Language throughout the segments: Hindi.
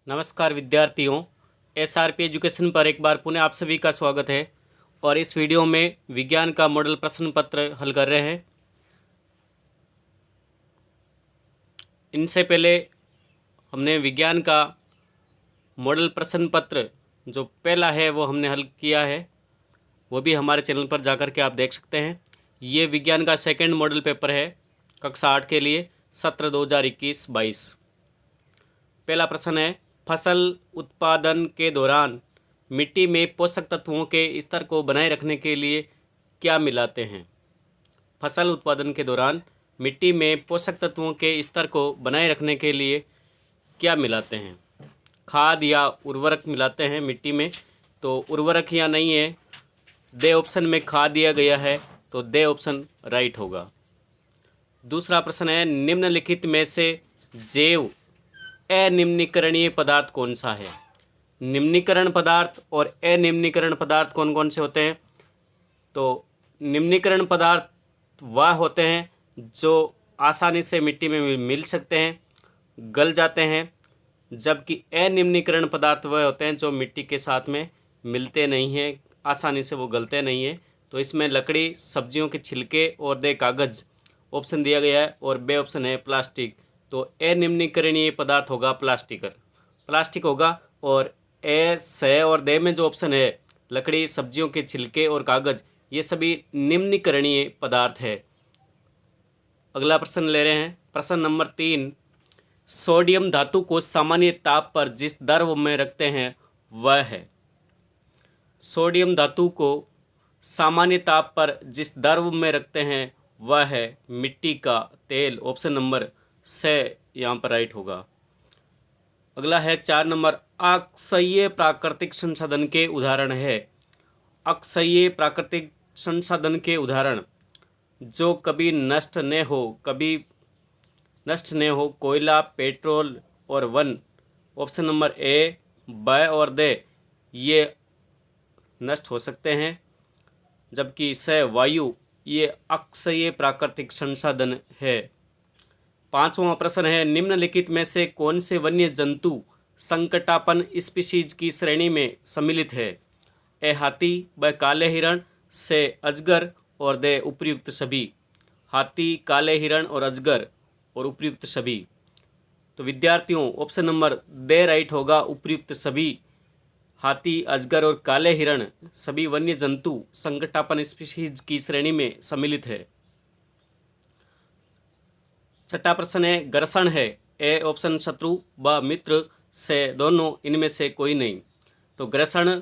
नमस्कार विद्यार्थियों, एसआरपी एजुकेशन पर एक बार पुनः आप सभी का स्वागत है। और इस वीडियो में विज्ञान का मॉडल प्रश्न पत्र हल कर रहे हैं। इनसे पहले हमने विज्ञान का मॉडल प्रश्न पत्र जो पहला है वो हमने हल किया है, वो भी हमारे चैनल पर जाकर के आप देख सकते हैं। ये विज्ञान का सेकंड मॉडल पेपर है कक्षा 8 के लिए, सत्र 2021-22। पहला प्रश्न है, फसल उत्पादन के दौरान मिट्टी में पोषक तत्वों के स्तर को बनाए रखने के लिए क्या मिलाते हैं। फसल उत्पादन के दौरान मिट्टी में पोषक तत्वों के स्तर को बनाए रखने के लिए क्या मिलाते हैं। खाद या उर्वरक मिलाते हैं मिट्टी में, तो उर्वरक या नहीं है। दे ऑप्शन में खाद दिया गया है, तो दे ऑप्शन राइट होगा। दूसरा प्रश्न है, निम्नलिखित में से जैव अनिम्नीकरणीय पदार्थ कौन सा है। निम्नीकरण पदार्थ और अनिम्नीकरण पदार्थ कौन कौन से होते हैं। तो निम्नीकरण पदार्थ वह होते हैं जो आसानी से मिट्टी में मिल सकते हैं, गल जाते हैं, जबकि अनिम्नीकरण पदार्थ वह होते हैं जो मिट्टी के साथ में मिलते नहीं हैं, आसानी से वो गलते नहीं हैं। तो इसमें लकड़ी, सब्जियों के छिलके और दे कागज़ ऑप्शन दिया गया है, और बे ऑप्शन है प्लास्टिक। तो अनिम्नीकरणीय पदार्थ होगा प्लास्टिक होगा। और ए, से और दे में जो ऑप्शन है लकड़ी, सब्जियों के छिलके और कागज़, ये सभी निम्नीकरणीय पदार्थ है। अगला प्रश्न ले रहे हैं, प्रश्न नंबर 3। सोडियम धातु को सामान्य ताप पर जिस द्रव में रखते हैं वह है। सोडियम धातु को सामान्य ताप पर जिस द्रव में रखते हैं वह है मिट्टी का तेल। ऑप्शन नंबर से यहाँ पर राइट होगा। अगला है 4 नंबर, अक्षय प्राकृतिक संसाधन के उदाहरण है। अक्षय प्राकृतिक संसाधन के उदाहरण जो कभी नष्ट न हो, कोयला, पेट्रोल और वन। ऑप्शन नंबर ए, ब और दे ये नष्ट हो सकते हैं, जबकि स, वायु, ये अक्षय प्राकृतिक संसाधन है। 5वां प्रश्न है, निम्नलिखित में से कौन से वन्य जंतु संकटापन स्पीशीज की श्रेणी में सम्मिलित है। ए हाथी, ब काले हिरण, से अजगर और दे उपर्युक्त सभी। हाथी, काले हिरण और अजगर और उपर्युक्त सभी। तो विद्यार्थियों ऑप्शन नंबर दे राइट होगा, उपर्युक्त सभी। हाथी, अजगर और काले हिरण सभी वन्य जंतु संकटापन स्पीशीज की श्रेणी में सम्मिलित है। 6ठा प्रश्न है, घर्षण है। ए ऑप्शन शत्रु, ब मित्र, से दोनों, इनमें से कोई नहीं। तो घर्षण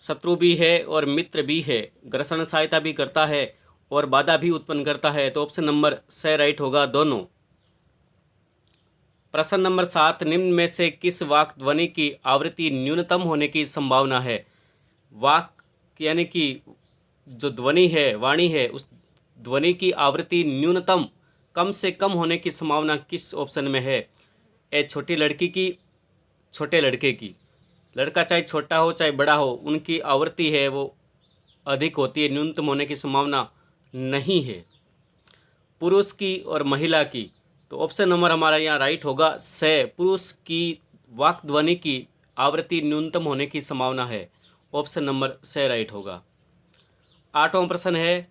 शत्रु भी है और मित्र भी है। घर्षण सहायता भी करता है और बाधा भी उत्पन्न करता है। तो ऑप्शन नंबर से राइट होगा, दोनों। प्रश्न नंबर 7, निम्न में से किस वाक् ध्वनि की आवृत्ति न्यूनतम होने की संभावना है। वाक् यानी कि जो ध्वनि है, वाणी है, उस ध्वनि की आवृत्ति न्यूनतम, कम से कम होने की संभावना किस ऑप्शन में है। ए छोटी लड़की की, छोटे लड़के की। लड़का चाहे छोटा हो चाहे बड़ा हो, उनकी आवृत्ति है वो अधिक होती है, न्यूनतम होने की संभावना नहीं है। पुरुष की और महिला की, तो ऑप्शन नंबर हमारा यहाँ राइट होगा, से पुरुष की वाक् ध्वनि की आवृत्ति न्यूनतम होने की संभावना है। ऑप्शन नंबर से राइट होगा। 8वां प्रश्न है,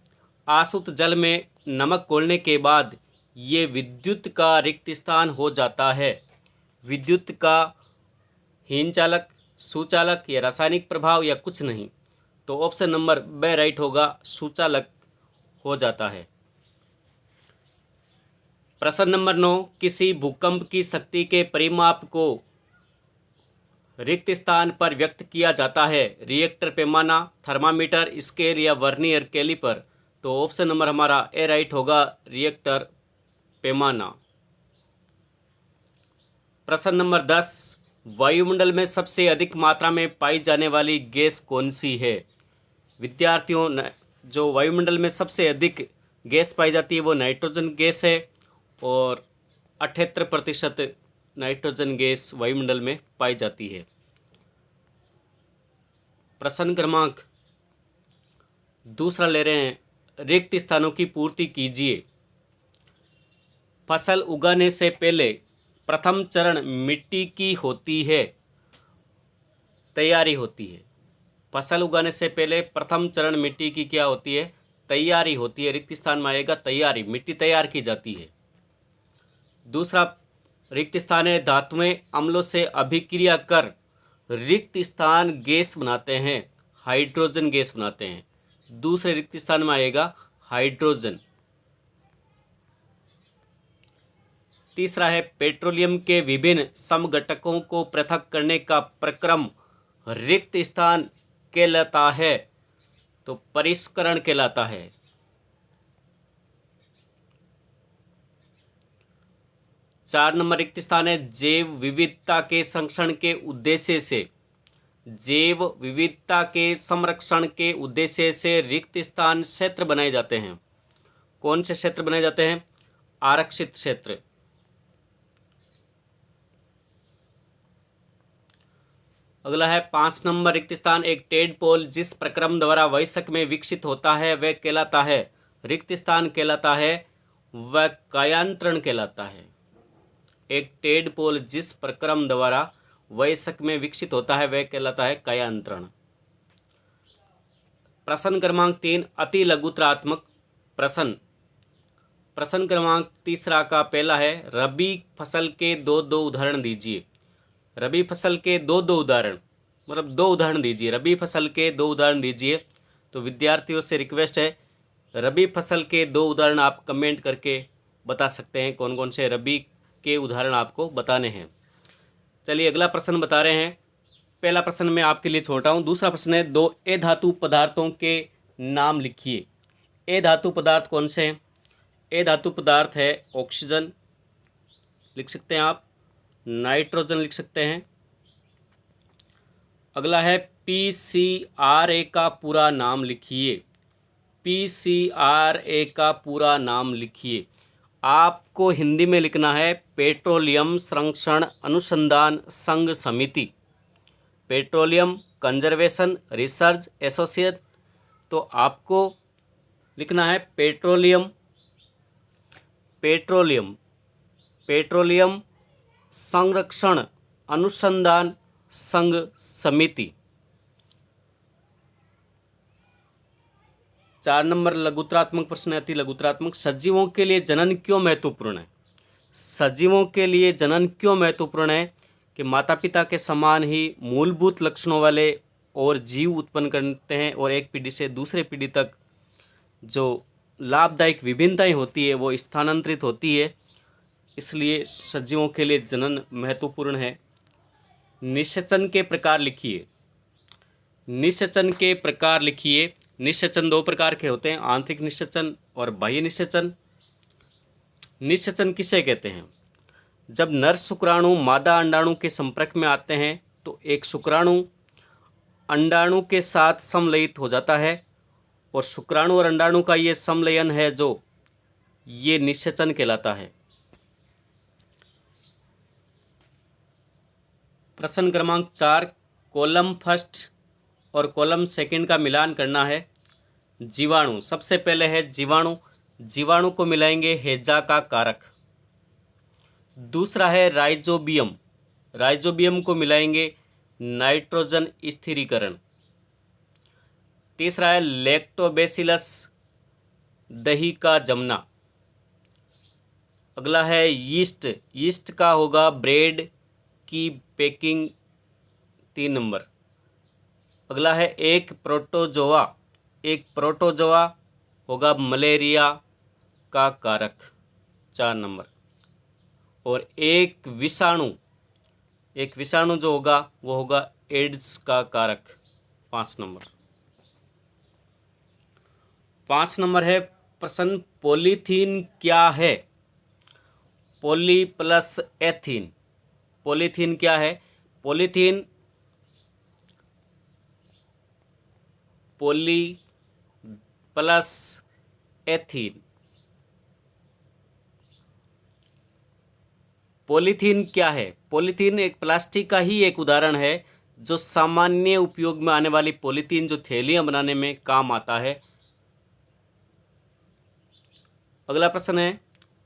आसुत जल में नमक घोलने के बाद ये विद्युत का रिक्त स्थान हो जाता है। विद्युत का हीन चालक, सुचालक या रासायनिक प्रभाव या कुछ नहीं। तो ऑप्शन नंबर बे राइट होगा, सुचालक हो जाता है। प्रश्न नंबर 9, किसी भूकंप की शक्ति के परिमाप को रिक्त स्थान पर व्यक्त किया जाता है। रिएक्टर पैमाना, थर्मामीटर, स्केल या वर्नियर कैलिपर। तो ऑप्शन नंबर हमारा ए राइट होगा, रिएक्टर पैमाना। प्रश्न नंबर 10, वायुमंडल में सबसे अधिक मात्रा में पाई जाने वाली गैस कौन सी है। विद्यार्थियों, जो वायुमंडल में सबसे अधिक गैस पाई जाती है वो नाइट्रोजन गैस है, और 78% नाइट्रोजन गैस वायुमंडल में पाई जाती है। प्रश्न क्रमांक दूसरा ले रहे हैं, रिक्त स्थानों की पूर्ति कीजिए। फसल उगाने से पहले प्रथम चरण मिट्टी की होती है, तैयारी होती है। फसल उगाने से पहले प्रथम चरण मिट्टी की क्या होती है? तैयारी होती है। रिक्त स्थान में आएगा तैयारी, मिट्टी तैयार की जाती है। दूसरा रिक्त स्थान है धातुएं अम्लों से अभिक्रिया कर रिक्त स्थान गैस बनाते हैं, हाइड्रोजन गैस बनाते हैं। दूसरे रिक्त स्थान में आएगा हाइड्रोजन। तीसरा है पेट्रोलियम के विभिन्न समघटकों को पृथक करने का प्रक्रम रिक्त स्थान कहलाता है, तो परिष्करण कहलाता है। चार नंबर रिक्त स्थान है जैव विविधता के संरक्षण के उद्देश्य से, जैव विविधता के संरक्षण के उद्देश्य से रिक्त स्थान क्षेत्र बनाए जाते हैं। कौन से क्षेत्र बनाए जाते हैं? आरक्षित क्षेत्र। अगला है 5 नंबर रिक्त स्थान एक टेडपोल जिस प्रक्रम द्वारा वयस्क में विकसित होता है वह कहलाता है, रिक्त स्थान कहलाता है, वह कायांतरण कहलाता है। एक टेडपोल जिस प्रक्रम द्वारा वयस्क में विकसित होता है वह कहलाता है कायांतरण। प्रश्न क्रमांक 3 अति लघुत्रात्मक प्रश्न। प्रश्न क्रमांक तीसरा का पहला है रबी फसल के दो उदाहरण दीजिए। रबी फसल के दो उदाहरण, मतलब 2 उदाहरण दीजिए। रबी फसल के 2 उदाहरण दीजिए। तो विद्यार्थियों से रिक्वेस्ट है, रबी फसल के 2 उदाहरण आप कमेंट करके बता सकते हैं कौन कौन से रबी के उदाहरण आपको बताने हैं। चलिए अगला प्रश्न बता रहे हैं। पहला प्रश्न मैं आपके लिए छोटा हूँ। दूसरा प्रश्न है 2 अधातु पदार्थों के नाम लिखिए। अधातु पदार्थ कौन से हैं? अधातु पदार्थ है ऑक्सीजन लिख सकते हैं आप, नाइट्रोजन लिख सकते हैं। अगला है PCRA का पूरा नाम लिखिए। PCRA का पूरा नाम लिखिए। आपको हिंदी में लिखना है पेट्रोलियम संरक्षण अनुसंधान संघ समिति, पेट्रोलियम कंजर्वेशन रिसर्च एसोसिएशन। तो आपको लिखना है पेट्रोलियम संरक्षण अनुसंधान संघ समिति। 4 नंबर लघुत्रात्मक प्रश्न है अति लघुत्रात्मक। सजीवों के लिए जनन क्यों महत्वपूर्ण है? सजीवों के लिए जनन क्यों महत्वपूर्ण है? कि माता पिता के समान ही मूलभूत लक्षणों वाले और जीव उत्पन्न करते हैं और एक पीढ़ी से दूसरे पीढ़ी तक जो लाभदायक विभिन्नताएं होती है वो स्थानांतरित होती है, इसलिए सजीवों के लिए जनन महत्वपूर्ण है। निषेचन के प्रकार लिखिए। निषेचन के प्रकार लिखिए। निषेचन 2 प्रकार के होते हैं, आंतरिक निषेचन और बाह्य निषेचन। निषेचन किसे कहते हैं? जब नर शुक्राणु मादा अंडाणु के संपर्क में आते हैं तो एक शुक्राणु अंडाणु के साथ समलयित हो जाता है और शुक्राणु और अंडाणु का ये समलयन है जो ये निषेचन कहलाता है। प्रश्न क्रमांक 4 कॉलम फर्स्ट और कॉलम सेकंड का मिलान करना है। जीवाणु सबसे पहले है जीवाणु। जीवाणु को मिलाएंगे हैजा का कारक। दूसरा है राइजोबियम। राइजोबियम को मिलाएंगे नाइट्रोजन स्थिरीकरण। तीसरा है लैक्टोबैसिलस दही का जमना। अगला है यीस्ट। यीस्ट का होगा ब्रेड की पैकिंग 3 नंबर। अगला है एक प्रोटोजोआ। एक प्रोटोजोआ होगा मलेरिया का कारक 4 नंबर। और एक विषाणु जो होगा वो होगा एड्स का कारक 5 नंबर। 5 नंबर है प्रश्न पॉलीथीन क्या है? Poly plus ethene. पॉलीथीन क्या है? Polythene poly plus ethene. Polythene क्या है? पॉलीथीन एक प्लास्टिक का ही एक उदाहरण है जो सामान्य उपयोग में आने वाली पॉलीथीन जो थैलियां बनाने में काम आता है। अगला प्रश्न है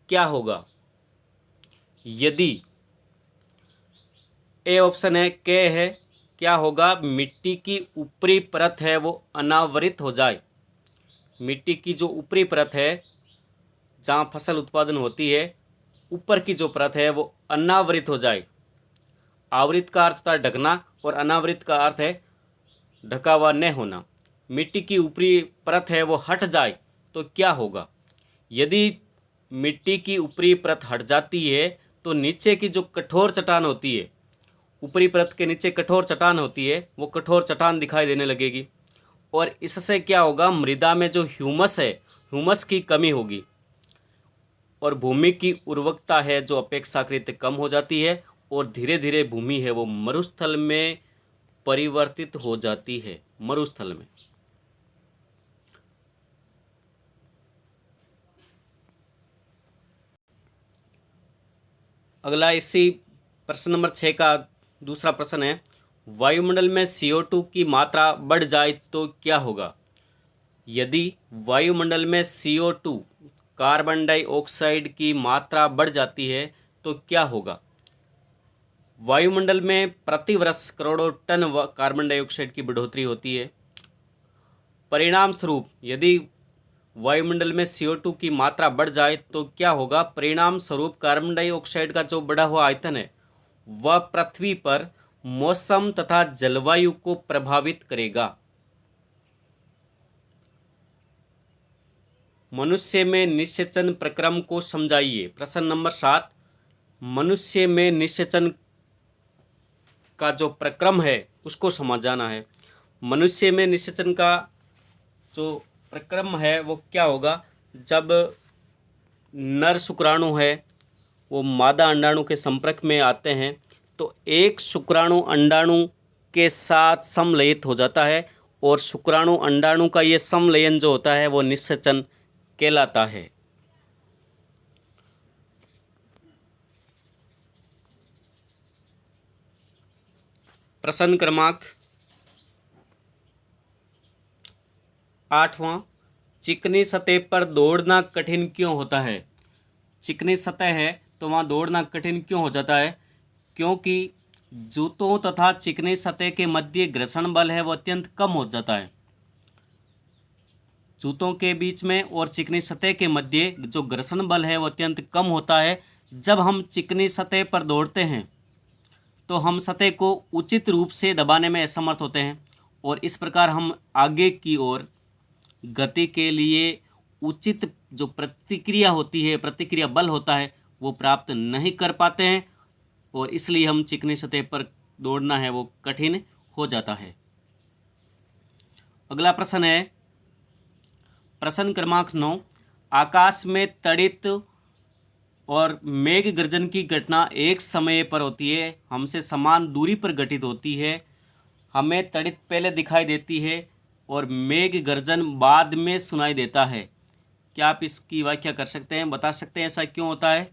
क्या होगा यदि ए ऑप्शन है के है। क्या होगा? मिट्टी की ऊपरी परत है वो अनावृत हो जाए। मिट्टी की जो ऊपरी परत है जहाँ फसल उत्पादन होती है, ऊपर की जो परत है वो अनावृत हो जाए। आवृत का अर्थ था ढकना और अनावृत का अर्थ है ढका हुआ न होना। मिट्टी की ऊपरी परत है वो हट जाए तो क्या होगा? यदि मिट्टी की ऊपरी परत हट जाती है तो नीचे की जो कठोर चट्टान होती है, ऊपरी परत के नीचे कठोर चट्टान होती है, वो कठोर चट्टान दिखाई देने लगेगी। और इससे क्या होगा? मृदा में जो ह्यूमस है, ह्यूमस की कमी होगी और भूमि की उर्वरकता है जो अपेक्षाकृत कम हो जाती है और धीरे धीरे भूमि है वो मरुस्थल में परिवर्तित हो जाती है। मरुस्थल में। अगला इसी प्रश्न नंबर 6 का दूसरा प्रश्न है, वायुमंडल में CO2 की मात्रा बढ़ जाए तो क्या होगा? यदि वायुमंडल में CO2 कार्बन डाइऑक्साइड की मात्रा बढ़ जाती है तो क्या होगा? वायुमंडल में प्रतिवर्ष करोड़ों टन कार्बन डाइऑक्साइड की बढ़ोतरी होती है। परिणाम स्वरूप यदि वायुमंडल में CO2 की मात्रा बढ़ जाए तो क्या होगा? परिणाम स्वरूप कार्बन डाइऑक्साइड का जो बढ़ा हुआ आयतन है वह पृथ्वी पर मौसम तथा जलवायु को प्रभावित करेगा। मनुष्य में निषेचन प्रक्रम को समझाइए। प्रश्न नंबर 7, मनुष्य में निषेचन का जो प्रक्रम है उसको समझाना है। मनुष्य में निषेचन का जो प्रक्रम है वो क्या होगा? जब नर शुक्राणु है वो मादा अंडाणु के संपर्क में आते हैं तो एक शुक्राणु अंडाणु के साथ समलयित हो जाता है और शुक्राणु अंडाणु का ये समलयन जो होता है वो निषेचन कहलाता है। प्रश्न क्रमांक 8वां, चिकनी सतह पर दौड़ना कठिन क्यों होता है? चिकनी सतह है तो वहाँ दौड़ना कठिन क्यों हो जाता है? क्योंकि जूतों तथा चिकनी सतह के मध्य घर्षण बल है वो अत्यंत कम हो जाता है। जूतों के बीच में और चिकनी सतह के मध्य जो घर्षण बल है वो अत्यंत कम होता है। जब हम चिकनी सतह पर दौड़ते हैं तो हम सतह को उचित रूप से दबाने में असमर्थ होते हैं और इस प्रकार हम आगे की ओर गति के लिए उचित जो प्रतिक्रिया होती है, प्रतिक्रिया बल होता है, वो प्राप्त नहीं कर पाते हैं और इसलिए हम चिकनी सतह पर दौड़ना है वो कठिन हो जाता है। अगला प्रश्न है प्रश्न क्रमांक 9, आकाश में तड़ित और मेघ गर्जन की घटना एक समय पर होती है, हमसे समान दूरी पर घटित होती है। हमें तड़ित पहले दिखाई देती है और मेघ गर्जन बाद में सुनाई देता है। क्या आप इसकी व्याख्या कर सकते हैं, बता सकते हैं ऐसा क्यों होता है?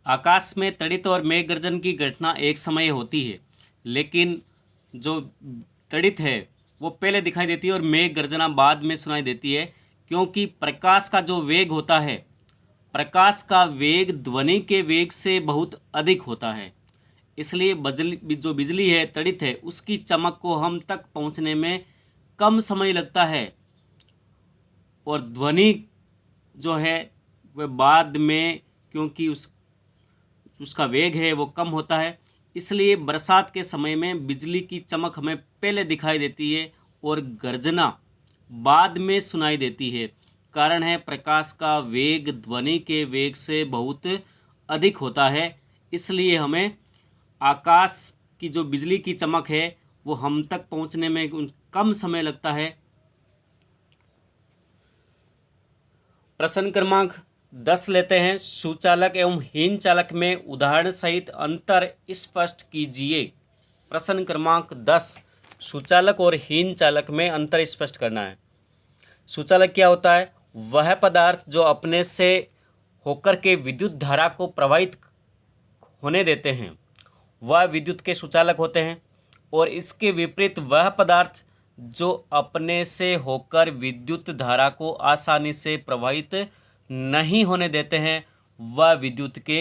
आकाश में तड़ित और मेघ गर्जन की घटना एक समय होती है, लेकिन जो तड़ित है वो पहले दिखाई देती है और मेघ गर्जना बाद में सुनाई देती है, क्योंकि प्रकाश का जो वेग होता है, प्रकाश का वेग ध्वनि के वेग से बहुत अधिक होता है। इसलिए बिजली है, तड़ित है, उसकी चमक को हम तक पहुंचने में कम समय लगता है और ध्वनि जो है वह बाद में, क्योंकि उसका वेग है वो कम होता है। इसलिए बरसात के समय में बिजली की चमक हमें पहले दिखाई देती है और गर्जना बाद में सुनाई देती है। कारण है प्रकाश का वेग ध्वनि के वेग से बहुत अधिक होता है, इसलिए हमें आकाश की जो बिजली की चमक है वो हम तक पहुंचने में कम समय लगता है। प्रश्न क्रमांक 10 लेते हैं, सुचालक एवं हीन चालक में उदाहरण सहित अंतर स्पष्ट कीजिए। प्रश्न क्रमांक 10, सुचालक और हीन चालक में अंतर स्पष्ट करना है। सुचालक क्या होता है? वह पदार्थ जो अपने से होकर के विद्युत धारा को प्रवाहित होने देते हैं वह विद्युत के सुचालक होते हैं, और इसके विपरीत वह पदार्थ जो अपने से होकर विद्युत धारा को आसानी से प्रवाहित नहीं होने देते हैं वह विद्युत के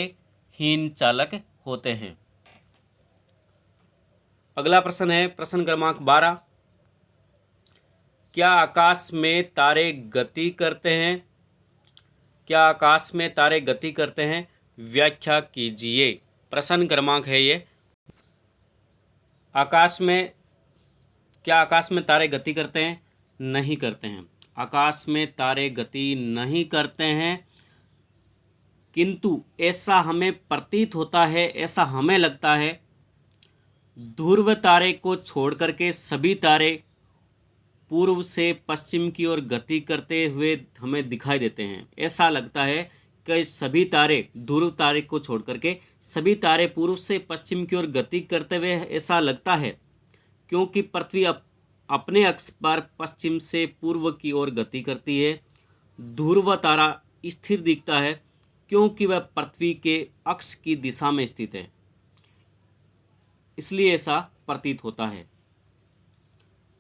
हीन चालक होते हैं। अगला प्रश्न है प्रश्न क्रमांक 12। क्या आकाश में तारे गति करते हैं? क्या आकाश में तारे गति करते हैं? व्याख्या कीजिए। प्रश्न क्रमांक है ये, आकाश में क्या आकाश में तारे गति करते हैं? नहीं करते हैं। आकाश में तारे गति नहीं करते हैं, किंतु ऐसा हमें प्रतीत होता है, ऐसा हमें लगता है, ध्रुव तारे को छोड़ करके सभी तारे पूर्व से पश्चिम की ओर गति करते हुए हमें दिखाई देते हैं। ऐसा लगता है कि सभी तारे, ध्रुव तारे को छोड़ करके सभी तारे पूर्व से पश्चिम की ओर गति करते हुए ऐसा लगता है, क्योंकि पृथ्वी अपने अक्ष पर पश्चिम से पूर्व की ओर गति करती है। ध्रुव तारा स्थिर दिखता है क्योंकि वह पृथ्वी के अक्ष की दिशा में स्थित है, इसलिए ऐसा प्रतीत होता है।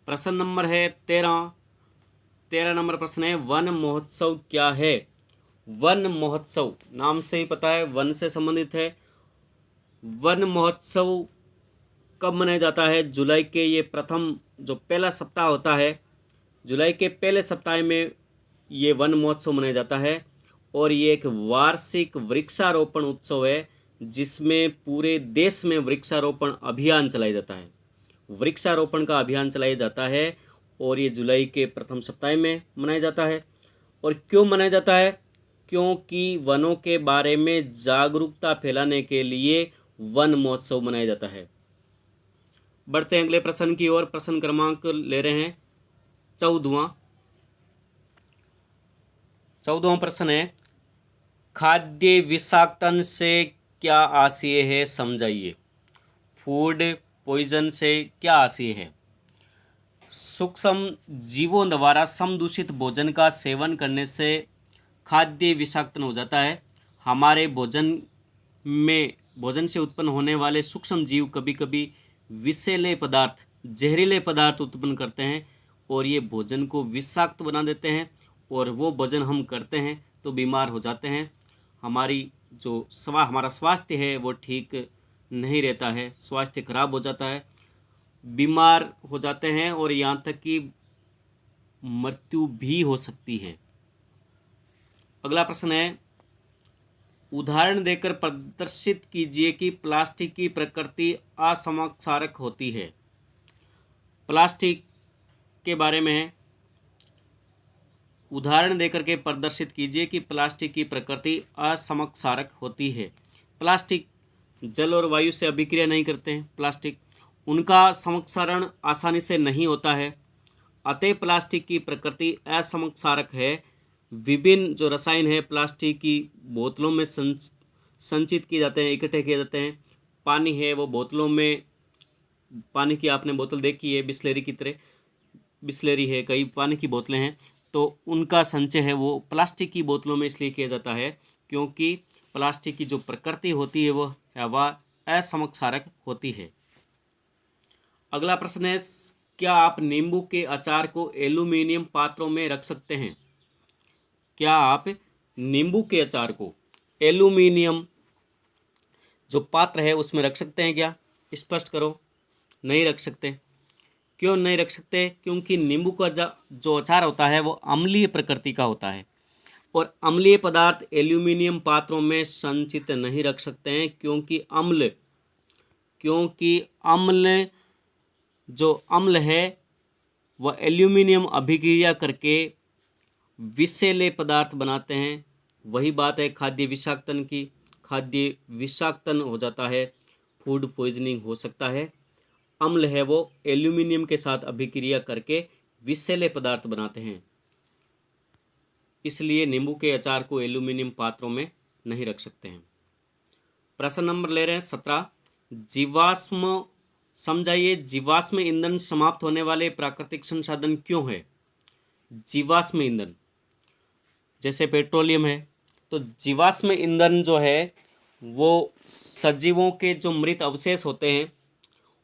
प्रश्न नंबर है 13 नंबर प्रश्न है, वन महोत्सव क्या है? वन महोत्सव नाम से ही पता है, वन से संबंधित है। वन महोत्सव कब मनाया जाता है? जुलाई के ये प्रथम जो पहला सप्ताह होता है, जुलाई के पहले सप्ताह में ये वन महोत्सव मनाया जाता है। और ये एक वार्षिक वृक्षारोपण उत्सव है जिसमें पूरे देश में वृक्षारोपण अभियान चलाया जाता है। वृक्षारोपण का अभियान चलाया जाता है और ये जुलाई के प्रथम सप्ताह में मनाया जाता है। और क्यों मनाया जाता है? क्योंकि वनों के बारे में जागरूकता फैलाने के लिए वन महोत्सव मनाया जाता है। बढ़ते हैं अगले प्रश्न की ओर। प्रश्न क्रमांक ले रहे हैं 14वां प्रश्न है, खाद्य विषाक्तन से क्या आशय है? समझाइए। फूड पॉइजन से क्या आशय है? सूक्ष्म जीवों द्वारा समदूषित भोजन का सेवन करने से खाद्य विषाक्तन हो जाता है। हमारे भोजन से उत्पन्न होने वाले सूक्ष्म जीव कभी कभी विषैले पदार्थ, जहरीले पदार्थ उत्पन्न करते हैं और ये भोजन को विषाक्त बना देते हैं, और वो भोजन हम करते हैं तो बीमार हो जाते हैं। हमारा स्वास्थ्य है वो ठीक नहीं रहता है, स्वास्थ्य खराब हो जाता है, बीमार हो जाते हैं और यहाँ तक कि मृत्यु भी हो सकती है। अगला प्रश्न है, उदाहरण देकर प्रदर्शित कीजिए कि प्लास्टिक की प्रकृति असमक्षारक होती है। प्लास्टिक के बारे में है, उदाहरण देकर के प्रदर्शित कीजिए कि प्लास्टिक की प्रकृति असमक्षारक होती है। प्लास्टिक जल और वायु से अभिक्रिया नहीं करते हैं। प्लास्टिक, उनका समक्षारण आसानी से नहीं होता है, अतः प्लास्टिक की प्रकृति असमक्षारक है। विभिन्न जो रसायन है प्लास्टिक की बोतलों में संचित किए जाते हैं, इकट्ठे किए जाते हैं। पानी है वो बोतलों में, पानी की आपने बोतल देखी है बिस्लेरी की तरह, बिस्लेरी है, कई पानी की बोतलें हैं, तो उनका संचय है वो प्लास्टिक की बोतलों में इसलिए किया जाता है क्योंकि प्लास्टिक की जो प्रकृति होती है वो हवा असमक्षारक होती है। अगला प्रश्न है, क्या आप नींबू के अचार को एल्यूमिनियम पात्रों में रख सकते हैं? क्या आप नींबू के अचार को एल्यूमिनियम जो पात्र है उसमें रख सकते हैं क्या? स्पष्ट करो। नहीं रख सकते। क्यों नहीं रख सकते? क्योंकि नींबू का जो अचार होता है वो अम्लीय प्रकृति का होता है और अम्लीय पदार्थ एल्यूमिनियम पात्रों में संचित नहीं रख सकते हैं, क्योंकि अम्ल है वह एल्यूमिनियम अभिक्रिया करके विषैले पदार्थ बनाते हैं। वही बात है खाद्य विषाक्तन की, खाद्य विषाक्तन हो जाता है, फूड पॉइजनिंग हो सकता है। अम्ल है वो एल्यूमिनियम के साथ अभिक्रिया करके विषैले पदार्थ बनाते हैं, इसलिए नींबू के अचार को एल्यूमिनियम पात्रों में नहीं रख सकते हैं। प्रश्न नंबर ले रहे हैं 17, जीवाश्म समझाइए। जीवाश्म ईंधन समाप्त होने वाले प्राकृतिक संसाधन क्यों है? जीवाश्म ईंधन जैसे पेट्रोलियम है, तो जीवाश्म ईंधन जो है वो सजीवों के जो मृत अवशेष होते हैं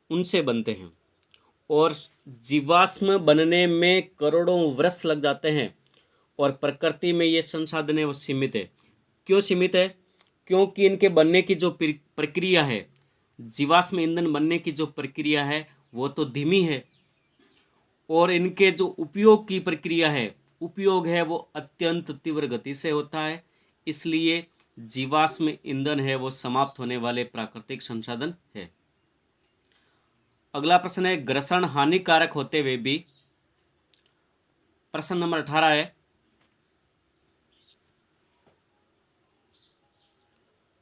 उनसे बनते हैं और जीवाश्म बनने में करोड़ों वर्ष लग जाते हैं और प्रकृति में ये संसाधन है वो सीमित है। क्यों सीमित है? क्योंकि इनके बनने की जो प्रक्रिया है, जीवाश्म ईंधन बनने की जो प्रक्रिया है वो तो धीमी है, और इनके जो उपयोग की प्रक्रिया है, उपयोग है वो अत्यंत तीव्र गति से होता है। इसलिए जीवाश्म ईंधन है वो समाप्त होने वाले प्राकृतिक संसाधन है। अगला प्रश्न है, घर्षण हानिकारक होते हुए भी, प्रश्न नंबर 18 है,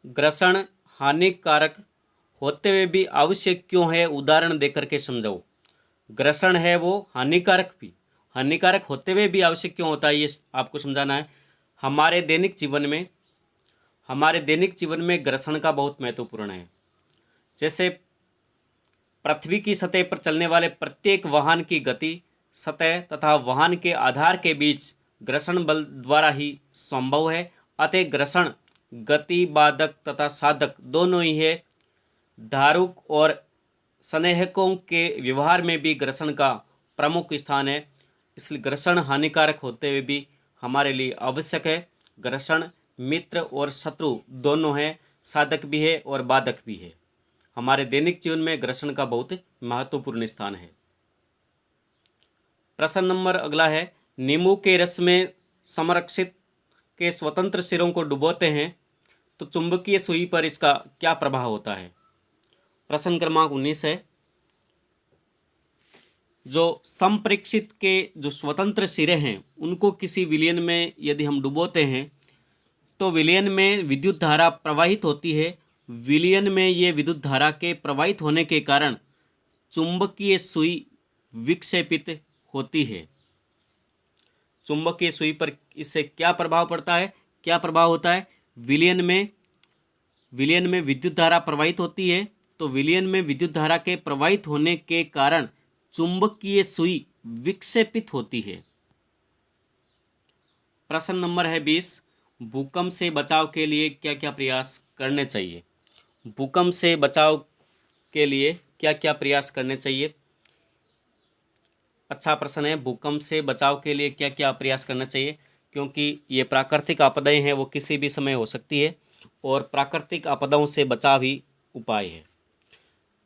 घर्षण हानिकारक होते हुए भी आवश्यक क्यों है, उदाहरण देकर के समझाओ। घर्षण है वो हानिकारक होते हुए भी आवश्यक क्यों होता है, ये आपको समझाना है। हमारे दैनिक जीवन में घर्षण का बहुत महत्वपूर्ण है। जैसे पृथ्वी की सतह पर चलने वाले प्रत्येक वाहन की गति, सतह तथा वाहन के आधार के बीच घर्षण बल द्वारा ही संभव है। अतः घर्षण गति बाधक तथा साधक दोनों ही है। धारुक और संदेहकों के व्यवहार में भी घर्षण का प्रमुख स्थान है। इसलिए घर्षण हानिकारक होते हुए भी हमारे लिए आवश्यक है। घर्षण मित्र और शत्रु दोनों है, साधक भी है और बाधक भी है। हमारे दैनिक जीवन में घर्षण का बहुत महत्वपूर्ण स्थान है। प्रश्न नंबर अगला है, नींबू के रस में संरक्षित के स्वतंत्र सिरों को डुबोते हैं तो चुंबकीय सुई पर इसका क्या प्रभाव होता है। प्रश्न क्रमांक 19 है, जो संप्रेक्षित के जो स्वतंत्र सिरे हैं उनको किसी विलयन में यदि हम डुबोते हैं तो विलयन में विद्युत धारा प्रवाहित होती है। विलयन में ये विद्युत धारा के प्रवाहित होने के कारण चुंबकीय सुई विक्षेपित होती है। चुंबकीय सुई पर इससे क्या प्रभाव पड़ता है, क्या प्रभाव होता है? विलयन में विद्युत धारा प्रवाहित होती है, तो विलयन में विद्युत धारा के प्रवाहित होने के कारण चुंबकीय सुई विक्षेपित होती है। प्रश्न नंबर है 20, भूकंप से बचाव के लिए क्या क्या प्रयास करने चाहिए। भूकंप से बचाव के लिए क्या क्या प्रयास करने चाहिए? अच्छा प्रश्न है, भूकंप से बचाव के लिए क्या क्या प्रयास करना चाहिए, क्योंकि ये प्राकृतिक आपदाएं हैं वो किसी भी समय हो सकती है और प्राकृतिक आपदाओं से बचाव ही उपाय है।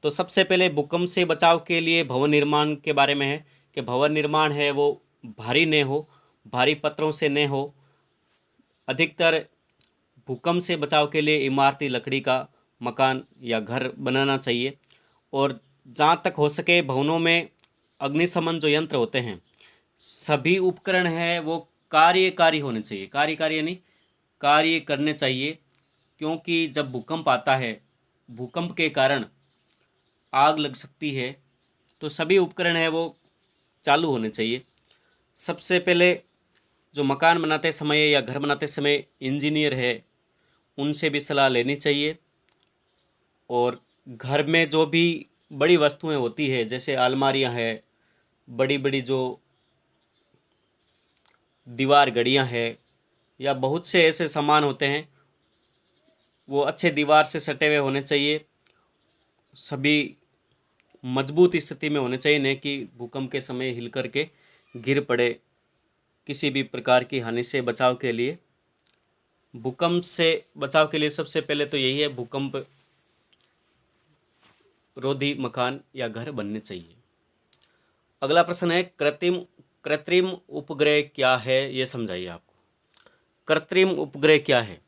तो सबसे पहले भूकंप से बचाव के लिए भवन निर्माण के बारे में है कि भवन निर्माण है वो भारी न हो, भारी पत्थरों से न हो। अधिकतर भूकंप से बचाव के लिए इमारती लकड़ी का मकान या घर बनाना चाहिए, और जहाँ तक हो सके भवनों में अग्निशमन जो यंत्र होते हैं, सभी उपकरण हैं वो कार्यकारी होने चाहिए। कार्यकारी यानी कार्य करने चाहिए, क्योंकि जब भूकंप आता है, भूकंप के कारण आग लग सकती है, तो सभी उपकरण हैं वो चालू होने चाहिए। सबसे पहले जो मकान बनाते समय या घर बनाते समय इंजीनियर है उनसे भी सलाह लेनी चाहिए। और घर में जो भी बड़ी वस्तुएं होती है, जैसे अलमारियां हैं, बड़ी बड़ी जो दीवार घड़ियां हैं, या बहुत से ऐसे सामान होते हैं, वो अच्छे दीवार से सटे हुए होने चाहिए, सभी मजबूत स्थिति में होने चाहिए, नहीं कि भूकंप के समय हिल करके गिर पड़े। किसी भी प्रकार की हानि से बचाव के लिए, भूकंप से बचाव के लिए सबसे पहले तो यही है, भूकंप रोधी मकान या घर बनने चाहिए। अगला प्रश्न है, कृत्रिम उपग्रह क्या है, ये समझाइए आपको। कृत्रिम उपग्रह क्या है?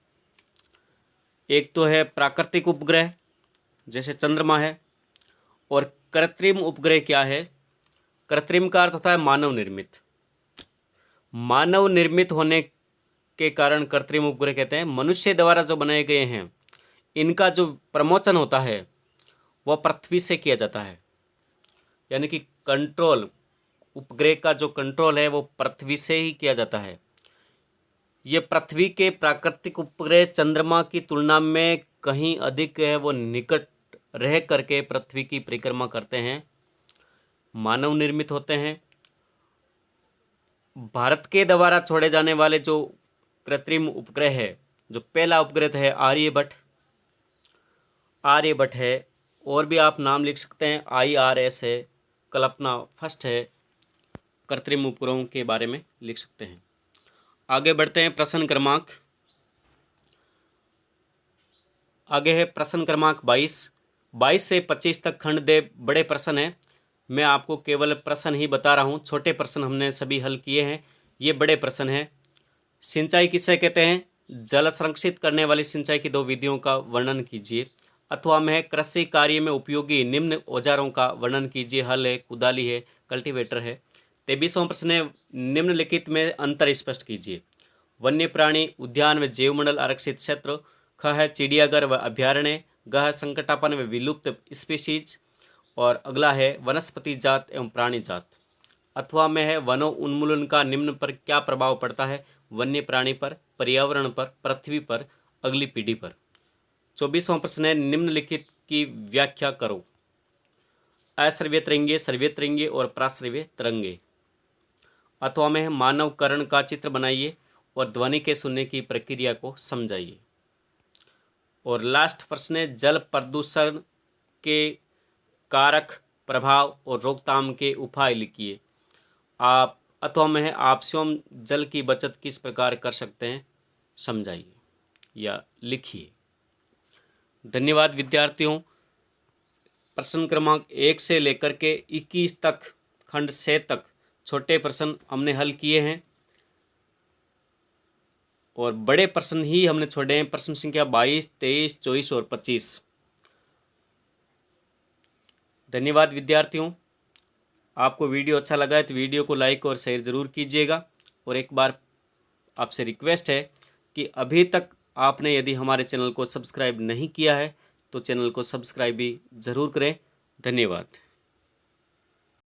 एक तो है प्राकृतिक उपग्रह जैसे चंद्रमा है, और कृत्रिम उपग्रह क्या है? कृत्रिम का अर्थ होता है मानव निर्मित। मानव निर्मित होने के कारण कृत्रिम उपग्रह कहते हैं। मनुष्य द्वारा जो बनाए गए हैं, इनका जो प्रमोशन होता है वह पृथ्वी से किया जाता है, यानी कि कंट्रोल, उपग्रह का जो कंट्रोल है वो पृथ्वी से ही किया जाता है। ये पृथ्वी के प्राकृतिक उपग्रह चंद्रमा की तुलना में कहीं अधिक है वो निकट रह करके पृथ्वी की परिक्रमा करते हैं, मानव निर्मित होते हैं। भारत के द्वारा छोड़े जाने वाले जो कृत्रिम उपग्रह है, जो पहला उपग्रह है आर्यभट्ट है, और भी आप नाम लिख सकते हैं, IRS है, कल अपना फर्स्ट है, कृत्रिम उपग्रहों के बारे में लिख सकते हैं। आगे बढ़ते हैं। प्रश्न क्रमांक आगे है प्रश्न क्रमांक 22 से 25 तक खंड दे बड़े प्रश्न हैं। मैं आपको केवल प्रश्न ही बता रहा हूँ, छोटे प्रश्न हमने सभी हल किए हैं, ये बड़े प्रश्न हैं। सिंचाई किसे कहते हैं? जल संरक्षित करने वाली सिंचाई की 2 विधियों का वर्णन कीजिए। अथवा में कृषि कार्य में उपयोगी निम्न औजारों का वर्णन कीजिए। हल है, कुदाली है, कल्टीवेटर है। 23वां प्रश्न है, निम्नलिखित में अंतर स्पष्ट कीजिए। वन्य प्राणी उद्यान व जैवमंडल आरक्षित क्षेत्र। ख है चिड़ियाघर व अभ्यारण्य। ग है संकटापन्न व विलुप्त स्पीशीज। और अगला है वनस्पति जात एवं प्राणी जात। अथवा में है, वनों उन्मूलन का निम्न पर क्या प्रभाव पड़ता है? वन्य प्राणी पर, पर्यावरण पर, पृथ्वी पर, अगली पीढ़ी पर। 24वां प्रश्न है, निम्नलिखित की व्याख्या करो। अश्रव्य तरंगे, श्रव्य तरंगे और प्राश्रव्य तरंगे। अथवा में है, मानव कर्ण का चित्र बनाइए और ध्वनि के सुनने की प्रक्रिया को समझाइए। और लास्ट प्रश्न है, जल प्रदूषण के कारक, प्रभाव और रोकथाम के उपाय लिखिए। आप अथवा में है, आप स्वयं जल की बचत किस प्रकार कर सकते हैं, समझाइए या लिखिए। धन्यवाद विद्यार्थियों। प्रश्न क्रमांक 1 से लेकर के 21 तक, खंड 6 तक छोटे प्रश्न हमने हल किए हैं और बड़े प्रश्न ही हमने छोड़े हैं। प्रश्न संख्या 22, 23, 24 और 25। धन्यवाद विद्यार्थियों। आपको वीडियो अच्छा लगा है तो वीडियो को लाइक और शेयर ज़रूर कीजिएगा। और एक बार आपसे रिक्वेस्ट है कि अभी तक आपने यदि हमारे चैनल को सब्सक्राइब नहीं किया है तो चैनल को सब्सक्राइब भी ज़रूर करें। धन्यवाद।